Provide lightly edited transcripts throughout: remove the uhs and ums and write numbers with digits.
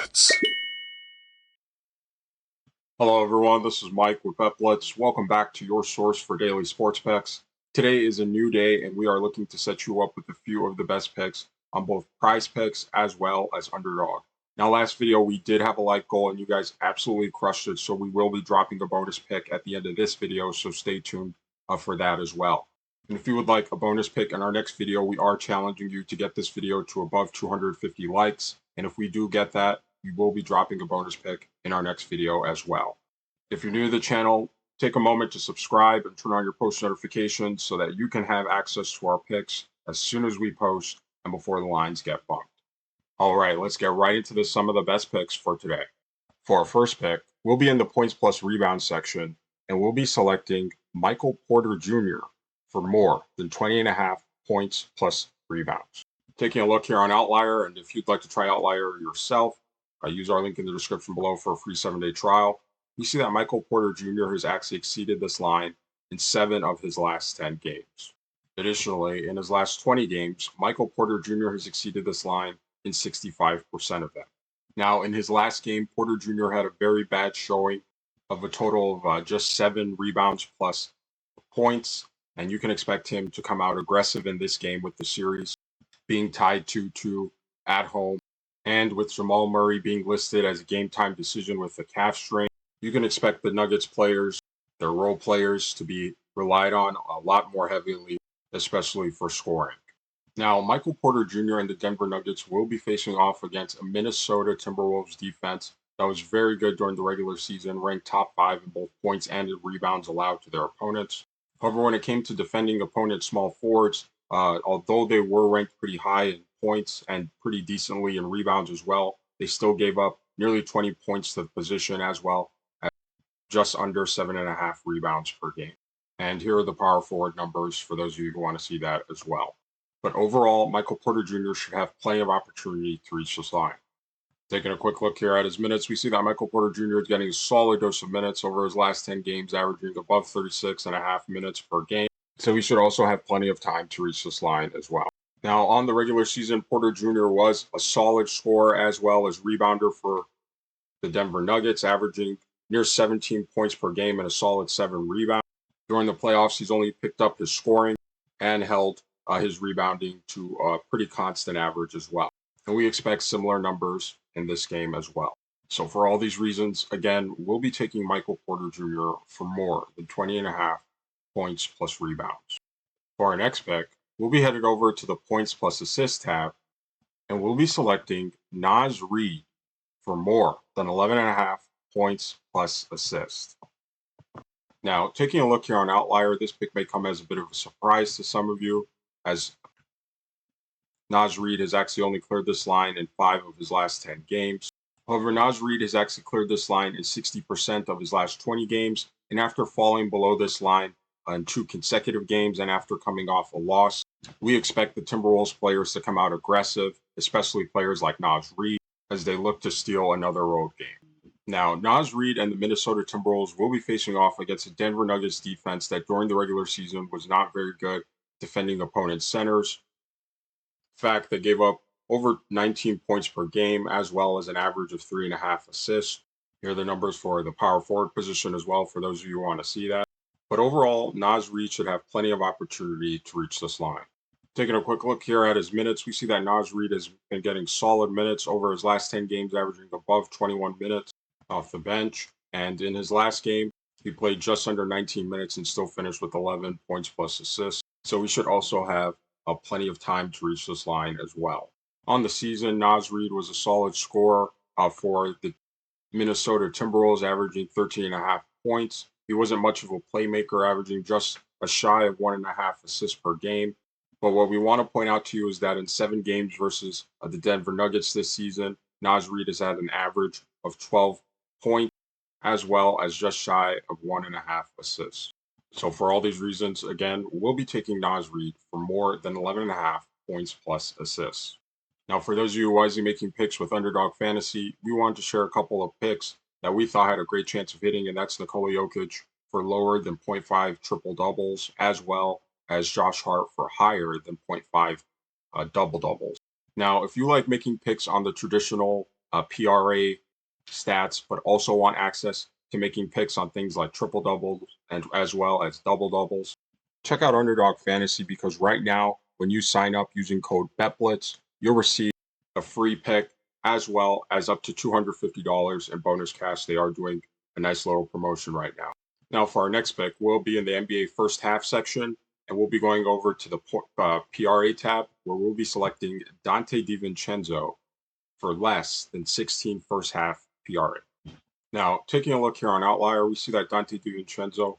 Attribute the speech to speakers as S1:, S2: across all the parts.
S1: Blitz.
S2: Hello everyone, this is Mike with Bet Blitz. Welcome back to your source for daily sports picks. Today is a new day and we are looking to set you up with a few of the best picks on both PrizePicks as well as Underdog. Now last video we did have a like goal and you guys absolutely crushed it, so we will be dropping a bonus pick at the end of this video, so stay tuned for that as well. And if you would like a bonus pick in our next video, we are challenging you to get this video to above 250 likes, and if we do get that, we will be dropping a bonus pick in our next video as well. If you're new to the channel, take a moment to subscribe and turn on your post notifications so that you can have access to our picks as soon as we post and before the lines get bumped. All right, let's get right into some of the best picks for today. For our first pick, we'll be in the points plus rebound section, and we'll be selecting Michael Porter Jr. for more than 20.5 points plus rebounds. Taking a look here on Outlier, and if you'd like to try Outlier yourself, use our link in the description below for a free 7-day trial. We see that Michael Porter Jr. has actually exceeded this line in 7 of his last 10 games. Additionally, in his last 20 games, Michael Porter Jr. has exceeded this line in 65% of them. Now, in his last game, Porter Jr. had a very bad showing of a total of just 7 rebounds plus points, and you can expect him to come out aggressive in this game with the series being tied 2-2 at home. And with Jamal Murray being listed as a game-time decision with a calf strain, you can expect the Nuggets players, their role players, to be relied on a lot more heavily, especially for scoring. Now, Michael Porter Jr. and the Denver Nuggets will be facing off against a Minnesota Timberwolves defense that was very good during the regular season, ranked top 5 in both points and in rebounds allowed to their opponents. However, when it came to defending opponents' small forwards, although they were ranked pretty high in points and pretty decently in rebounds as well, they still gave up nearly 20 points to the position, as well as just under 7.5 rebounds per game. And here are the power forward numbers for those of you who want to see that as well. But overall, Michael Porter Jr. should have plenty of opportunity to reach this line. Taking a quick look here at his minutes, we see that Michael Porter Jr. is getting a solid dose of minutes over his last 10 games, averaging above 36.5 minutes per game. So he should also have plenty of time to reach this line as well. Now, on the regular season, Porter Jr. was a solid scorer as well as rebounder for the Denver Nuggets, averaging near 17 points per game and a solid 7 rebounds. During the playoffs, he's only picked up his scoring and held his rebounding to a pretty constant average as well. And we expect similar numbers in this game as well. So for all these reasons, again, we'll be taking Michael Porter Jr. for more than 20.5 points plus rebounds. For our next pick, we'll be headed over to the points plus assist tab, and we'll be selecting Nas Reed for more than 11.5 points plus assists. Now, taking a look here on Outlier, this pick may come as a bit of a surprise to some of you, as Nas Reed has actually only cleared this line in 5 of his last 10 games. However, Nas Reed has actually cleared this line in 60% of his last 20 games, and after falling below this line in 2 consecutive games and after coming off a loss, we expect the Timberwolves players to come out aggressive, especially players like Nas Reed, as they look to steal another road game. Now, Nas Reed and the Minnesota Timberwolves will be facing off against a Denver Nuggets defense that during the regular season was not very good defending opponents' centers. In fact, they gave up over 19 points per game, as well as an average of 3.5 assists. Here are the numbers for the power forward position as well, for those of you who want to see that. But overall, Nas Reed should have plenty of opportunity to reach this line. Taking a quick look here at his minutes, we see that Nas Reed has been getting solid minutes over his last 10 games, averaging above 21 minutes off the bench. And in his last game, he played just under 19 minutes and still finished with 11 points plus assists. So he should also have plenty of time to reach this line as well. On the season, Nas Reed was a solid scorer for the Minnesota Timberwolves, averaging 13.5 points. He wasn't much of a playmaker, averaging just a shy of 1.5 assists per game. But what we want to point out to you is that in 7 games versus the Denver Nuggets this season, Nas Reed has had an average of 12 points, as well as just shy of 1.5 assists. So for all these reasons, again, we'll be taking Nas Reed for more than 11.5 points plus assists. Now, for those of you wisely making picks with Underdog Fantasy, we wanted to share a couple of picks that we thought had a great chance of hitting, and that's Nikola Jokic for lower than 0.5 triple-doubles, as well as Josh Hart for higher than 0.5 double-doubles. Now, if you like making picks on the traditional PRA stats, but also want access to making picks on things like triple doubles and as well as double doubles, check out Underdog Fantasy because right now, when you sign up using code BETBLITZ, you'll receive a free pick as well as up to $250 in bonus cash. They are doing a nice little promotion right now. Now, for our next pick, we'll be in the NBA first half section, and we'll be going over to the PRA tab, where we'll be selecting Dante DiVincenzo for less than 16 first half PRA. Now, taking a look here on Outlier, we see that Dante DiVincenzo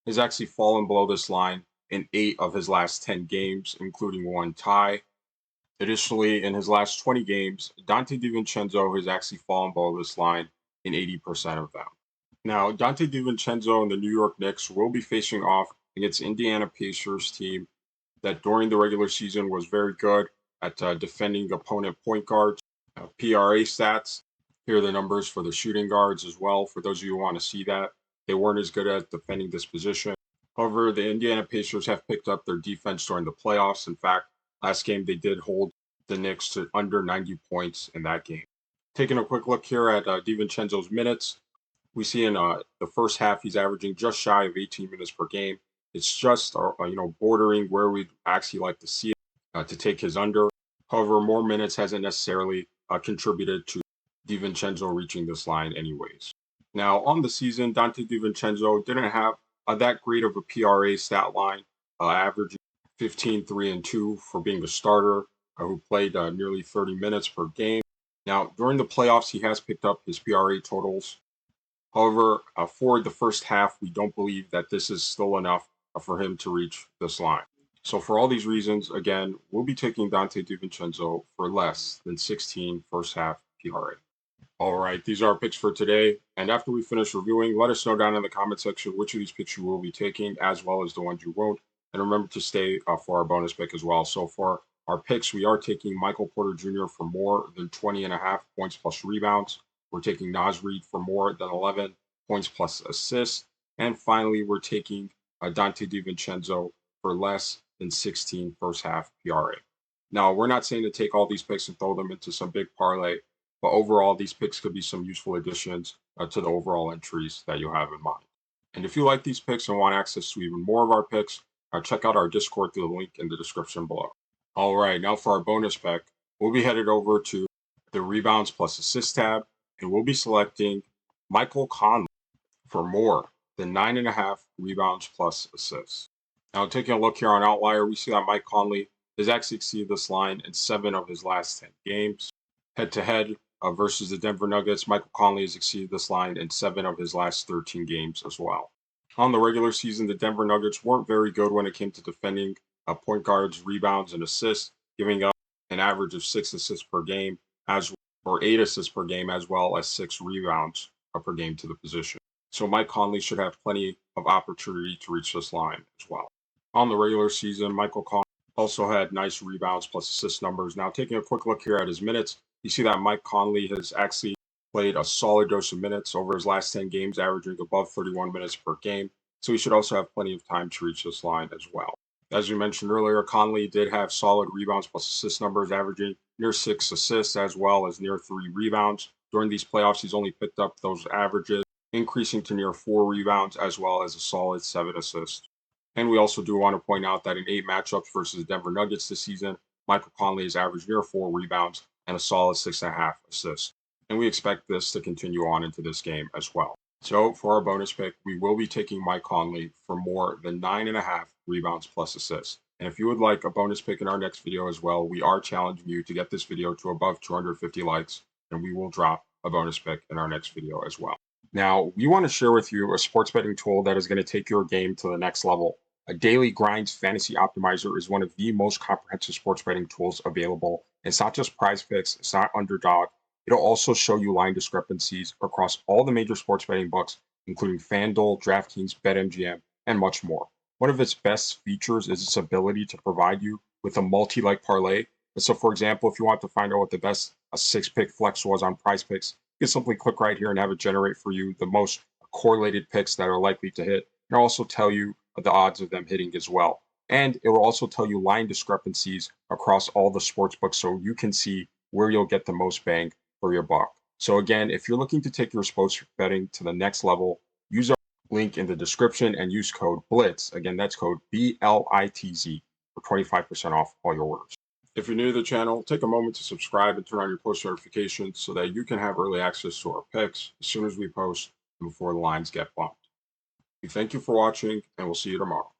S2: has actually fallen below this line in 8 of his last 10 games, including one tie. Additionally, in his last 20 games, Dante DiVincenzo has actually fallen below this line in 80% of them. Now, Dante DiVincenzo and the New York Knicks will be facing off against Indiana Pacers team that during the regular season was very good at defending opponent point guards. PRA stats, here are the numbers for the shooting guards as well. For those of you who want to see that, they weren't as good at defending this position. However, the Indiana Pacers have picked up their defense during the playoffs. In fact, last game they did hold the Knicks to under 90 points in that game. Taking a quick look here at DiVincenzo's minutes, we see in the first half he's averaging just shy of 18 minutes per game. It's just bordering where we'd actually like to see it to take his under. However, more minutes hasn't necessarily contributed to DiVincenzo reaching this line anyways. Now, on the season, Dante DiVincenzo didn't have that great of a PRA stat line, averaging 15, 3, and 2 for being a starter who played nearly 30 minutes per game. Now, during the playoffs, he has picked up his PRA totals. However, for the first half, we don't believe that this is still enough for him to reach this line. So for all these reasons, again, we'll be taking Dante DiVincenzo for less than 16 first half PRA. All right, these are our picks for today. And after we finish reviewing, let us know down in the comment section which of these picks you will be taking, as well as the ones you won't. And remember to stay for our bonus pick as well. So for our picks, we are taking Michael Porter Jr. for more than 20.5 points plus rebounds. We're taking Nas Reed for more than 11 points plus assists. And finally, we're taking Dante DiVincenzo for less than 16 first half PRA. Now, we're not saying to take all these picks and throw them into some big parlay, but overall, these picks could be some useful additions to the overall entries that you have in mind. And if you like these picks and want access to even more of our picks, check out our Discord through the link in the description below. All right, now for our bonus pick, we'll be headed over to the rebounds plus assist tab, and we'll be selecting Michael Conley for more than 9.5 rebounds plus assists. Now, taking a look here on Outlier, we see that Mike Conley has actually exceeded this line in 7 of his last 10 games. Head-to-head versus the Denver Nuggets, Michael Conley has exceeded this line in 7 of his last 13 games as well. On the regular season, the Denver Nuggets weren't very good when it came to defending point guards, rebounds, and assists, giving up an average of 6 assists per game, or 8 assists per game, as well as 6 rebounds per game to the position. So Mike Conley should have plenty of opportunity to reach this line as well. On the regular season, Michael Conley also had nice rebounds plus assist numbers. Now, taking a quick look here at his minutes, you see that Mike Conley has actually played a solid dose of minutes over his last 10 games, averaging above 31 minutes per game. So he should also have plenty of time to reach this line as well. As we mentioned earlier, Conley did have solid rebounds plus assist numbers, averaging near 6 assists as well as near 3 rebounds. During these playoffs, he's only picked up those averages, increasing to near 4 rebounds as well as a solid 7 assists. And we also do want to point out that in 8 matchups versus the Denver Nuggets this season, Michael Conley has averaged near 4 rebounds and a solid 6.5 assists. And we expect this to continue on into this game as well. So for our bonus pick, we will be taking Mike Conley for more than 9.5 rebounds plus assists. And if you would like a bonus pick in our next video as well, we are challenging you to get this video to above 250 likes, and we will drop a bonus pick in our next video as well. Now, we want to share with you a sports betting tool that is going to take your game to the next level. A Daily Grinds Fantasy Optimizer is one of the most comprehensive sports betting tools available. It's not just PrizePicks, it's not Underdog. It'll also show you line discrepancies across all the major sports betting books, including FanDuel, DraftKings, BetMGM, and much more. One of its best features is its ability to provide you with a multi-leg parlay. And so, for example, if you want to find out what the best 6-pick flex was on PrizePicks, you can simply click right here and have it generate for you the most correlated picks that are likely to hit. And also tell you the odds of them hitting as well. And it will also tell you line discrepancies across all the sports books so you can see where you'll get the most bang for your buck. So again, if you're looking to take your sports betting to the next level, use our link in the description and use code BLITZ. Again, that's code BLITZ for 25% off all your orders. If you're new to the channel, take a moment to subscribe and turn on your post notifications so that you can have early access to our picks as soon as we post and before the lines get bumped. We thank you for watching, and we'll see you tomorrow.